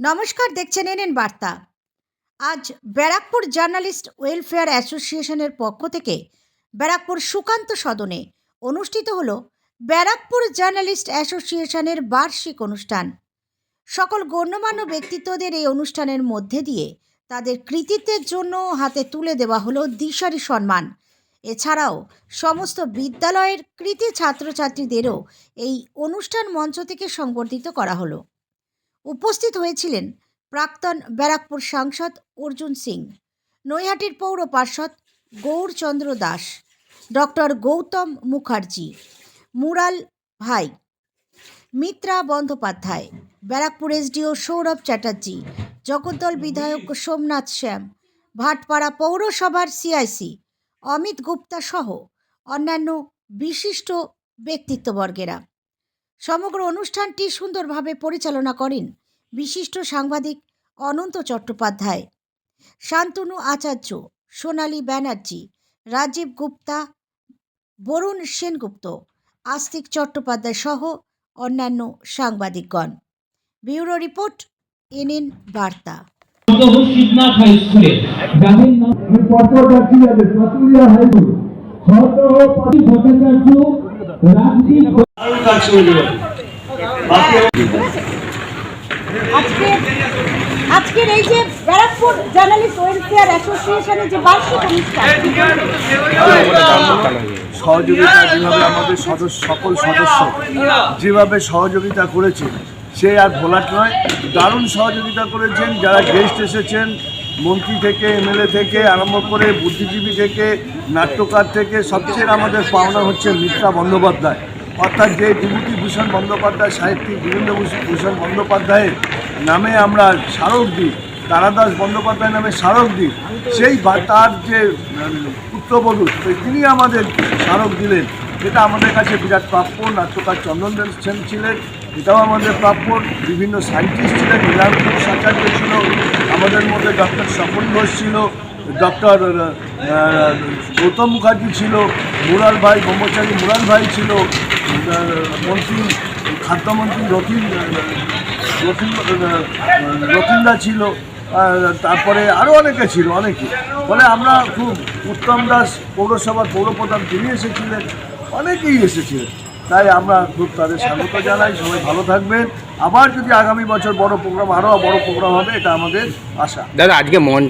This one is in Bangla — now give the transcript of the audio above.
নমস্কার, দেখছেন এনএন বার্তা। আজ ব্যারাকপুর জার্নালিস্ট ওয়েলফেয়ার অ্যাসোসিয়েশনের পক্ষ থেকে ব্যারাকপুর সুকান্ত সদনে অনুষ্ঠিত হলো ব্যারাকপুর জার্নালিস্ট অ্যাসোসিয়েশনের বার্ষিক অনুষ্ঠান। সকল গণ্যমান্য ব্যক্তিত্বদের এই অনুষ্ঠানের মধ্যে দিয়ে তাদের কৃতিত্বের জন্য হাতে তুলে দেওয়া হলো দিশারি সম্মান। এছাড়াও সমস্ত বিদ্যালয়ের কৃতি ছাত্রছাত্রীদেরও এই অনুষ্ঠান মঞ্চ থেকে সংবর্ধিত করা হলো। উপস্থিত হয়েছিলেন প্রাক্তন ব্যারাকপুর সাংসদ অর্জুন সিং, নৈহাটির পৌর পার্ষদ গৌরচন্দ্র দাস, ডক্টর গৌতম মুখার্জি, মুরাল ভাই, মিত্রা বন্দ্যোপাধ্যায়, ব্যারাকপুর এসডিও সৌরভ চ্যাটার্জি, জগদ্দল বিধায়ক সোমনাথ শ্যাম, ভাটপাড়া পৌরসভার সিআইসি অমিত গুপ্তা সহ অন্যান্য বিশিষ্ট ব্যক্তিত্ববর্গেরা। সমগ্র অনুষ্ঠানটি সুন্দরভাবে পরিচালনা করেন বিশিষ্ট সাংবাদিক অনন্ত চট্টোপাধ্যায়, শান্তনু আচার্য, সোনালী ব্যানার্জি, রাজীব গুপ্তা, বরুণ সেনগুপ্ত, আস্তিক চট্টোপাধ্যায় সহ অন্যান্য সাংবাদিকগণ। ব্যুরো রিপোর্ট, এনএন বার্তা। আজকের এই যে ব্যারাকপুর জার্নালিস্ট ওয়েলফেয়ার অ্যাসোসিয়েশনের যে বার্ষিক অনুষ্ঠান, সহযোগিতা যেভাবে আমাদের সকল সদস্য যেভাবে সহযোগিতা করেছে সে আর ভোলার নয়। দারুণ সহযোগিতা করেছেন যারা গেস্ট এসেছেন, মন্ত্রী থেকে এমএলএ থেকে আরম্ভ করে বুদ্ধিজীবী থেকে নাট্যকার থেকে। সবচেয়ে আমাদের পাওনা হচ্ছে মিত্রা বন্দ্যোপাধ্যায়, অর্থাৎ যে বিভূতিভূষণ বন্দ্যোপাধ্যায় সাহিত্যিক বিভূতিভূষণ বন্দ্যোপাধ্যায়ের নামে আমরা স্মারক দিই, তারাদাস বন্দ্যোপাধ্যায় নামে স্মারক দিই, সেই তার যে পুত্রবধূ তিনি আমাদের স্মারক দিলেন, এটা আমাদের কাছে বিরাট প্রাপ্য। নাট্যকার চন্দন সেন ছিলেন, এটাও আমাদের প্রাপ্য। বিভিন্ন সায়েন্টিস্ট ছিলেন, নীলাম্বর আচার্য ছিল, আমাদের মধ্যে ডক্টর স্বপন ঘোষ ছিল, ডক্টর গৌতম মুখার্জি ছিল, মুরাল ভাই ব্রহ্মচারী মুরাল ভাই ছিল, মন্ত্রী খাদ্যমন্ত্রী রতিনদা ছিল, তারপরে আরও অনেকে ছিল, অনেকে। ফলে আমরা খুব উত্তম দাস পৌরসভার পৌরপ্রধান তিনি এসেছিলেন, অনেকেই এসেছিলেন। তাই আমরা খুব তাদের স্বাগত জানাই। সবাই ভালো থাকবেন। আবার যদি আগামী বছর বড় প্রোগ্রাম, আরও বড় প্রোগ্রাম হবে, এটা আমাদের আশা। দাদা, আজকে মঞ্চ